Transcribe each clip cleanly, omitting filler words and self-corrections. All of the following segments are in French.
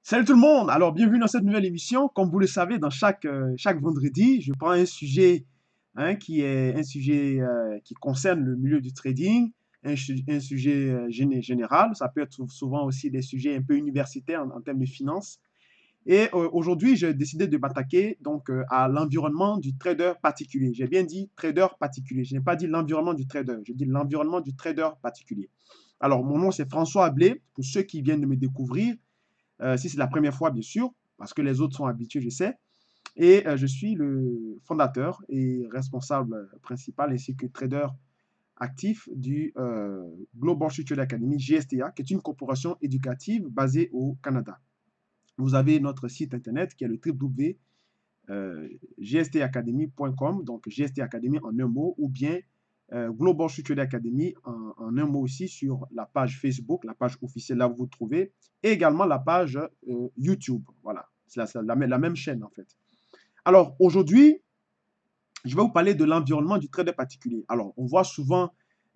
Salut tout le monde! Alors, bienvenue dans cette nouvelle émission. Comme vous le savez, dans chaque vendredi, je prends un sujet qui est un sujet qui concerne le milieu du trading, un sujet général. Ça peut être souvent aussi des sujets un peu universitaires en termes de finances. Et aujourd'hui, j'ai décidé de m'attaquer donc à l'environnement du trader particulier. J'ai bien dit trader particulier. Je n'ai pas dit l'environnement du trader. Je dis l'environnement du trader particulier. Alors, mon nom, c'est François Ablé. Pour ceux qui viennent de me découvrir, si c'est la première fois, bien sûr, parce que les autres sont habitués, je sais. Et je suis le fondateur et responsable principal ainsi que trader actif du Global Structured Academy, GSTA, qui est une corporation éducative basée au Canada. Vous avez notre site internet qui est le www.gstacademy.com, donc GST Academy en un mot, ou bien Global Structured Academy en un mot aussi sur la page Facebook, la page officielle, là où vous vous trouvez, et également la page YouTube. Voilà, c'est la même chaîne en fait. Alors aujourd'hui, je vais vous parler de l'environnement du trader particulier. Alors, on voit souvent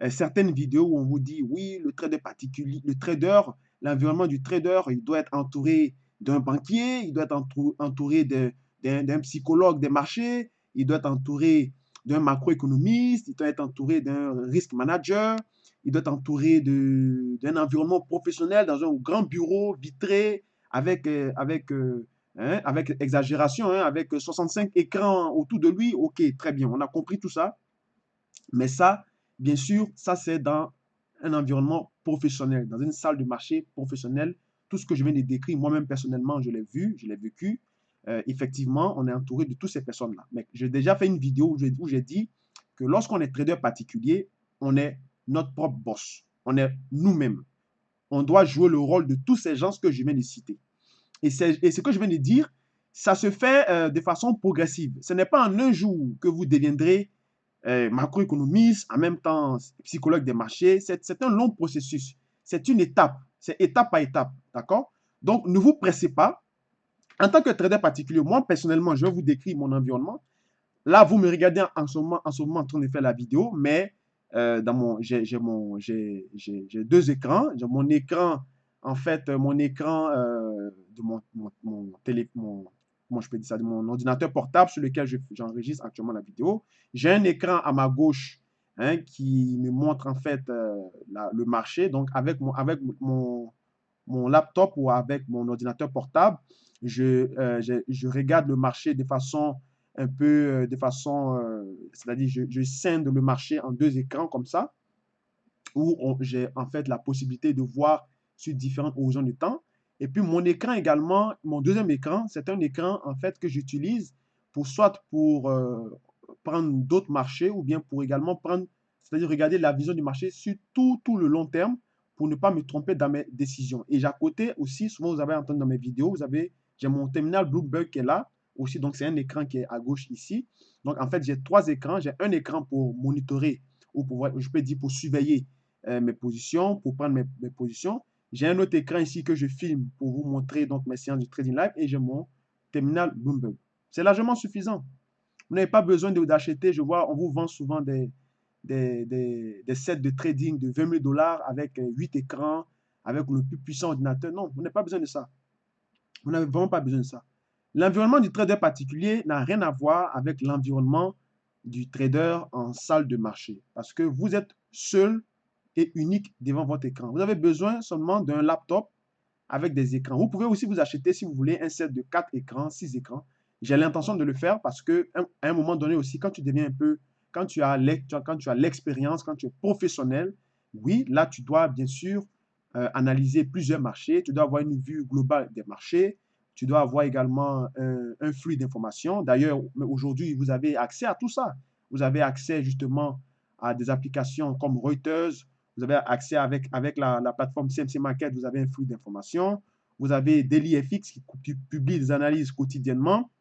certaines vidéos où on vous dit, oui, le trader particulier, le trader, l'environnement du trader, il doit être entouré d'un banquier, il doit être entouré d'un psychologue des marchés, il doit être entouré d'un macroéconomiste, il doit être entouré d'un risk manager, il doit être entouré d'un environnement professionnel dans un grand bureau vitré avec exagération, avec 65 écrans autour de lui. Ok, très bien, on a compris tout ça. Mais ça, bien sûr, ça c'est dans un environnement professionnel, dans une salle de marché professionnelle. Tout ce que je viens de décrire, moi-même personnellement, je l'ai vu, je l'ai vécu. Effectivement, on est entouré de toutes ces personnes-là. Mais j'ai déjà fait une vidéo où j'ai dit que lorsqu'on est trader particulier, on est notre propre boss. On est nous-mêmes. On doit jouer le rôle de tous ces gens que je viens de citer. Et ce que je viens de dire, ça se fait de façon progressive. Ce n'est pas en un jour que vous deviendrez macroéconomiste, en même temps psychologue des marchés. C'est un long processus. C'est une étape. C'est étape par étape. D'accord? Donc, ne vous pressez pas. En tant que trader particulier, moi, personnellement, je vais vous décrire mon environnement. Là, vous me regardez en ce moment en train de faire la vidéo, mais j'ai deux écrans. J'ai mon écran, en fait, mon écran de comment je peux dire ça, de mon ordinateur portable sur lequel j'enregistre actuellement la vidéo. J'ai un écran à ma gauche qui me montre en fait le marché. Donc, mon laptop ou avec mon ordinateur portable, je regarde le marché de façon un peu, c'est-à-dire je scinde le marché en deux écrans comme ça, où j'ai en fait la possibilité de voir sur différents horizons de temps. Et puis mon écran également, mon deuxième écran, c'est un écran en fait que j'utilise pour prendre d'autres marchés ou bien pour également prendre, c'est-à-dire regarder la vision du marché sur tout le long terme pour ne pas me tromper dans mes décisions. Et à côté aussi, souvent vous avez entendu dans mes vidéos, j'ai mon terminal Bloomberg qui est là aussi, donc c'est un écran qui est à gauche ici. Donc en fait, j'ai trois écrans. J'ai un écran pour monitorer ou pour, je peux dire pour surveiller mes positions, pour prendre mes positions. J'ai un autre écran ici que je filme pour vous montrer donc mes séances de trading live et j'ai mon terminal Bloomberg. C'est largement suffisant. Vous n'avez pas besoin d'acheter, je vois, on vous vend souvent des sets de trading de 20 000 dollars avec 8 écrans, avec le plus puissant ordinateur. Non, vous n'avez pas besoin de ça. Vous n'avez vraiment pas besoin de ça. L'environnement du trader particulier n'a rien à voir avec l'environnement du trader en salle de marché parce que vous êtes seul et unique devant votre écran. Vous avez besoin seulement d'un laptop avec des écrans. Vous pouvez aussi vous acheter, si vous voulez, un set de 4 écrans, 6 écrans. J'ai l'intention de le faire parce que à un moment donné aussi, quand tu deviens un peu, quand tu as l'expérience, quand tu es professionnel, oui, là, tu dois bien sûr analyser plusieurs marchés, tu dois avoir une vue globale des marchés, tu dois avoir également un flux d'informations. D'ailleurs, aujourd'hui, vous avez accès à tout ça. Vous avez accès justement à des applications comme Reuters, vous avez accès avec la plateforme CMC Market, vous avez un flux d'informations. Vous avez DailyFX qui publie des analyses quotidiennement.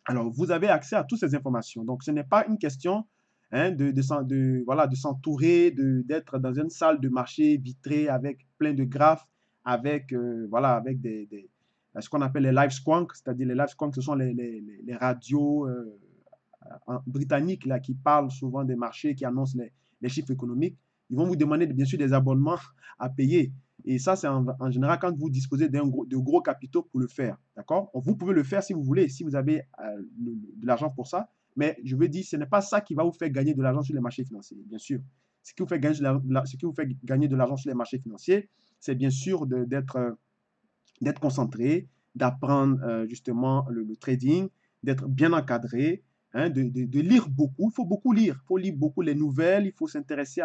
Alors, vous avez accès à toutes ces informations. Donc, ce n'est pas une question voilà, de s'entourer, d'être dans une salle de marché vitrée avec plein de graphes, voilà, avec ce qu'on appelle les live squawk, c'est-à-dire les live squawk, ce sont les radios britanniques là, qui parlent souvent des marchés, qui annoncent les chiffres économiques. Ils vont vous demander bien sûr des abonnements à payer. Et ça, c'est en général quand vous disposez de gros capitaux pour le faire. D'accord? Vous pouvez le faire si vous voulez, si vous avez de l'argent pour ça. Mais je veux dire, ce n'est pas ça qui va vous faire gagner de l'argent sur les marchés financiers, bien sûr. Ce qui vous fait gagner, ce qui vous fait gagner de l'argent sur les marchés financiers, c'est bien sûr d'être concentré, d'apprendre justement le trading, d'être bien encadré, hein, de lire beaucoup. Il faut beaucoup lire. Il faut lire beaucoup les nouvelles. Il faut s'intéresser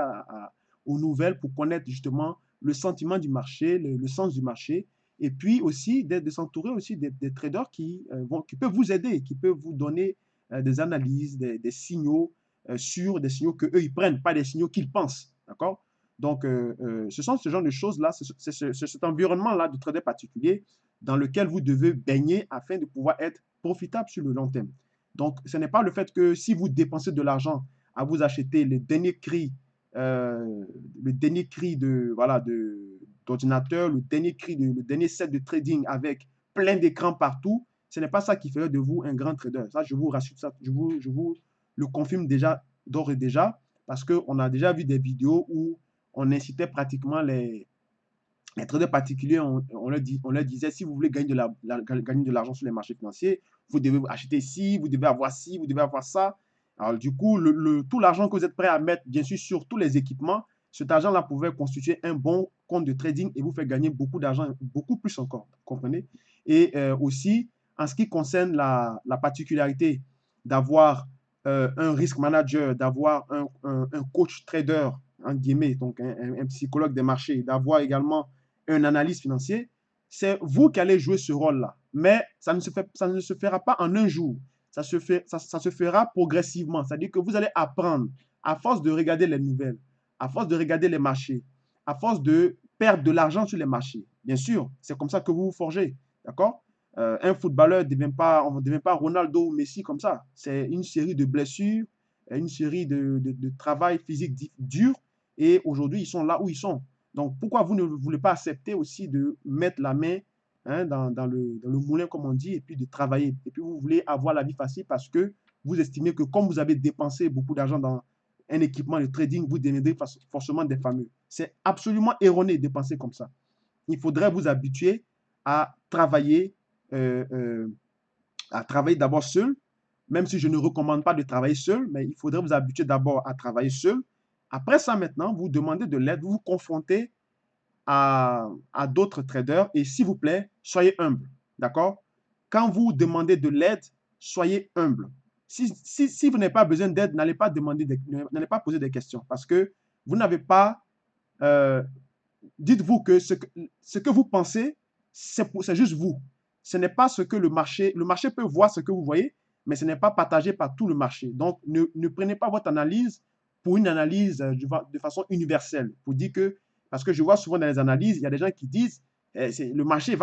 aux nouvelles pour connaître justement le sentiment du marché, le sens du marché. Et puis aussi de s'entourer aussi des traders qui peuvent vous aider, qui peuvent vous donner des analyses, des signaux sûrs, des signaux qu'eux, ils prennent, pas des signaux qu'ils pensent. D'accord? Donc, ce sont ce genre de choses-là, c'est cet environnement-là de trader particulier dans lequel vous devez baigner afin de pouvoir être profitable sur le long terme. Donc, ce n'est pas le fait que si vous dépensez de l'argent à vous acheter le dernier cri voilà, d'ordinateur, le dernier set de trading avec plein d'écrans partout, ce n'est pas ça qui ferait de vous un grand trader. Ça, je vous rassure, ça, je vous le confirme déjà d'ores et déjà, parce qu'on a déjà vu des vidéos où on incitait pratiquement les traders particuliers, on leur disait, si vous voulez gagner gagner de l'argent sur les marchés financiers, vous devez acheter ci, vous devez avoir ci, vous devez avoir ça. Alors du coup, tout l'argent que vous êtes prêt à mettre, bien sûr, sur tous les équipements, cet argent-là pouvait constituer un bon compte de trading et vous faire gagner beaucoup d'argent, beaucoup plus encore, vous comprenez? Et aussi, en ce qui concerne la particularité d'avoir un risk manager, d'avoir un coach trader, en guillemets, donc un psychologue des marchés, d'avoir également un analyste financier, c'est vous qui allez jouer ce rôle-là. Mais ça ne se fera pas en un jour. Ça se fera progressivement. C'est-à-dire que vous allez apprendre, à force de regarder les nouvelles, à force de regarder les marchés, à force de perdre de l'argent sur les marchés. Bien sûr, c'est comme ça que vous vous forgez. D'accord? Un footballeur on ne devient pas Ronaldo ou Messi comme ça. C'est une série de blessures, une série de travail physique dur. Et aujourd'hui, ils sont là où ils sont. Donc, pourquoi vous ne voulez pas accepter aussi de mettre la main hein, dans le moulin, comme on dit, et puis de travailler. Et puis, vous voulez avoir la vie facile parce que vous estimez que comme vous avez dépensé beaucoup d'argent dans un équipement de trading, vous deviendrez forcément des fameux. C'est absolument erroné de penser comme ça. Il faudrait vous habituer à travailler, euh, euh, à travailler d'abord seul, même si je ne recommande pas de travailler seul, mais il faudrait vous habituer d'abord à travailler seul. Après ça, maintenant, vous demandez de l'aide, vous vous confrontez à d'autres traders et s'il vous plaît, soyez humble. D'accord? Quand vous demandez de l'aide, soyez humble. Si vous n'avez pas besoin d'aide, n'allez pas poser des questions parce que vous n'avez pas. Euh, Dites-vous que ce que vous pensez, c'est juste vous. Ce n'est pas ce que le marché peut voir ce que vous voyez, mais ce n'est pas partagé par tout le marché. Donc, ne prenez pas votre analyse pour une analyse de façon universelle. Pour dire que, parce que je vois souvent dans les analyses, il y a des gens qui disent le marché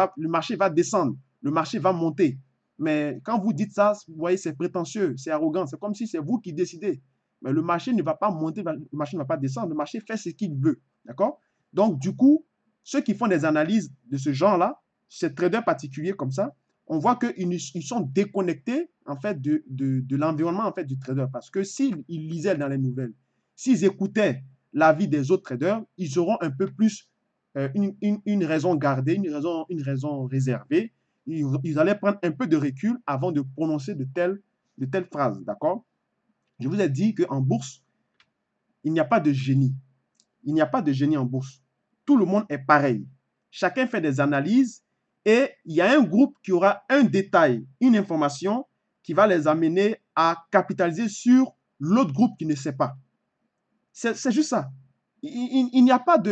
va descendre, le marché va monter. Mais quand vous dites ça, vous voyez, c'est prétentieux, c'est arrogant. C'est comme si c'est vous qui décidez. Mais le marché ne va pas monter, le marché ne va pas descendre. Le marché fait ce qu'il veut. D'accord? Donc, du coup, ceux qui font des analyses de ce genre-là, ces traders particuliers comme ça, on voit qu'ils sont déconnectés en fait de l'environnement en fait du trader parce que s'ils lisaient dans les nouvelles, s'ils écoutaient l'avis des autres traders, ils auront un peu plus une raison gardée, une raison réservée. Ils allaient prendre un peu de recul avant de prononcer de telles phrases, d'accord? Je vous ai dit qu'en bourse, il n'y a pas de génie. Il n'y a pas de génie en bourse. Tout le monde est pareil. Chacun fait des analyses et il y a un groupe qui aura un détail, une information qui va les amener à capitaliser sur l'autre groupe qui ne sait pas. C'est juste ça. Il n'y a pas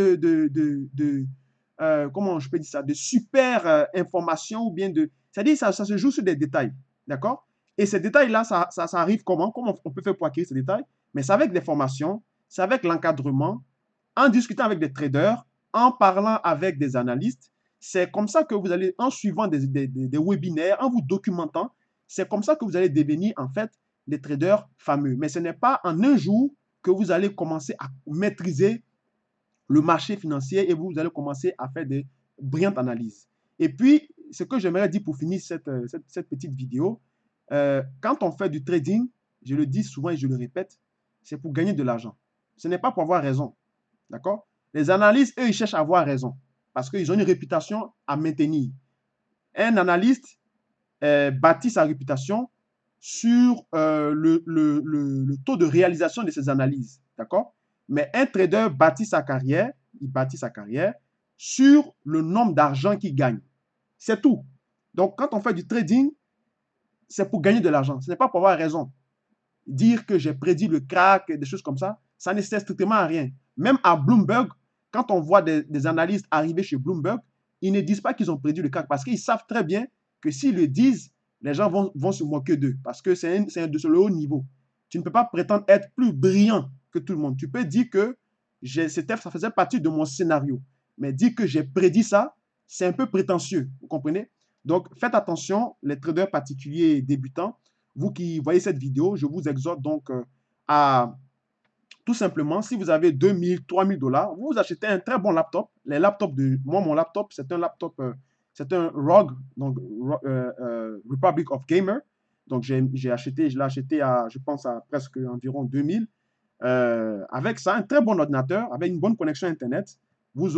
comment je peux dire ça, de super information ou bien de... C'est-à-dire ça se joue sur des détails. D'accord? Et ces détails-là, ça arrive comment? Comment on peut faire pour acquérir ces détails? Mais c'est avec des formations, c'est avec l'encadrement, en discutant avec des traders, en parlant avec des analystes. C'est comme ça que vous allez, en suivant des webinaires, en vous documentant, c'est comme ça que vous allez devenir en fait des traders fameux. Mais ce n'est pas en un jour que vous allez commencer à maîtriser le marché financier et vous allez commencer à faire des brillantes analyses. Et puis, ce que j'aimerais dire pour finir cette petite vidéo, quand on fait du trading, je le dis souvent et je le répète, c'est pour gagner de l'argent. Ce n'est pas pour avoir raison. D'accord? Les analystes, eux, ils cherchent à avoir raison. parce qu'ils ont une réputation à maintenir. Un analyste bâtit sa réputation sur le taux de réalisation de ses analyses. D'accord? Mais un trader bâtit sa carrière, il bâtit sa carrière sur le nombre d'argent qu'il gagne. C'est tout. Donc, quand on fait du trading, c'est pour gagner de l'argent. Ce n'est pas pour avoir raison. Dire que j'ai prédit le crack, des choses comme ça ne sert strictement à rien. Même à Bloomberg, quand on voit des analystes arriver chez Bloomberg, ils ne disent pas qu'ils ont prédit le crack parce qu'ils savent très bien que s'ils le disent, les gens vont se moquer d'eux parce que c'est de le haut niveau. Tu ne peux pas prétendre être plus brillant que tout le monde. Tu peux dire que ça faisait partie de mon scénario. Mais dire que j'ai prédit ça, c'est un peu prétentieux. Vous comprenez? Donc, faites attention, les traders particuliers débutants. Vous qui voyez cette vidéo, je vous exhorte donc à tout simplement, si vous avez 2000, 3000 $, vous achetez un très bon laptop. Les laptops moi, mon laptop, c'est un laptop, c'est un ROG, donc Republic of Gamer. Donc, je l'ai acheté à, je pense, à presque environ 2000. Avec ça, un très bon ordinateur, avec une bonne connexion Internet. Vous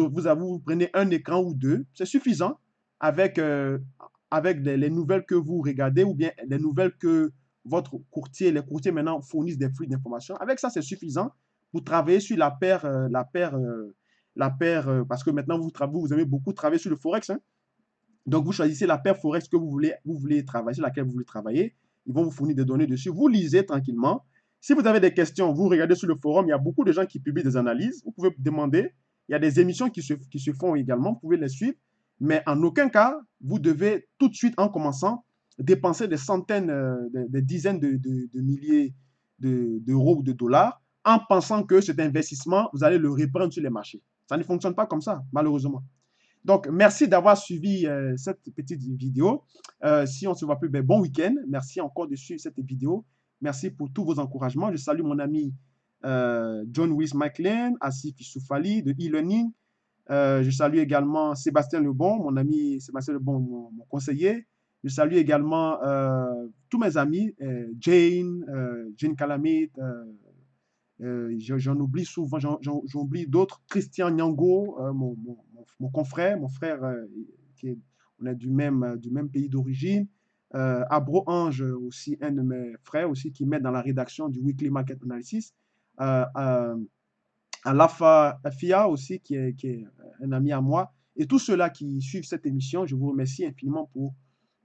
prenez un écran ou deux, c'est suffisant avec, les nouvelles que vous regardez ou bien les nouvelles que votre courtier, les courtiers maintenant fournissent des flux d'informations. Avec ça, c'est suffisant pour travailler sur la paire, parce que maintenant vous aimez beaucoup travailler sur le Forex. Hein. Donc, vous choisissez la paire Forex que vous voulez travailler, sur laquelle vous voulez travailler. Ils vont vous fournir des données dessus. Vous lisez tranquillement. Si vous avez des questions, vous regardez sur le forum. Il y a beaucoup de gens qui publient des analyses. Vous pouvez demander. Il y a des émissions qui se font également. Vous pouvez les suivre. Mais en aucun cas, vous devez tout de suite, en commençant, dépenser des centaines, des dizaines de milliers d'euros ou de dollars en pensant que cet investissement, vous allez le reprendre sur les marchés. Ça ne fonctionne pas comme ça, malheureusement. Donc, merci d'avoir suivi cette petite vidéo. Si on ne se voit plus, ben, bon week-end. Merci encore de suivre cette vidéo. Merci pour tous vos encouragements. Je salue mon ami John Wiss McLean, Asif Soufali de e-learning. Je salue également Sébastien Lebon, mon ami Sébastien Lebon, mon conseiller. Je salue également tous mes amis, Jane Calamite, j'en oublie souvent, j'oublie d'autres, Christian Nyango, mon confrère, mon frère, on est du même pays d'origine. Abro Ange, aussi un de mes frères, aussi qui m'aide dans la rédaction du Weekly Market Analysis. Alafa Fia aussi, qui est un ami à moi. Et tous ceux-là qui suivent cette émission, je vous remercie infiniment pour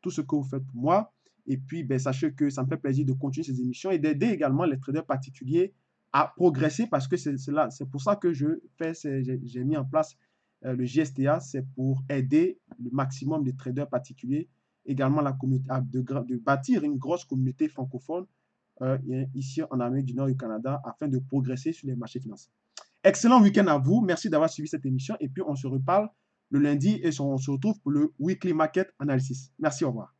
tout ce que vous faites pour moi. Et puis, ben, sachez que ça me fait plaisir de continuer ces émissions et d'aider également les traders particuliers à progresser parce que c'est pour ça que j'ai mis en place le JSTA, c'est pour aider le maximum de traders particuliers, également la communauté, de bâtir une grosse communauté francophone ici en Amérique du Nord et au Canada afin de progresser sur les marchés financiers. Excellent week-end à vous. Merci d'avoir suivi cette émission. Et puis, on se reparle le lundi et on se retrouve pour le Weekly Market Analysis. Merci, au revoir.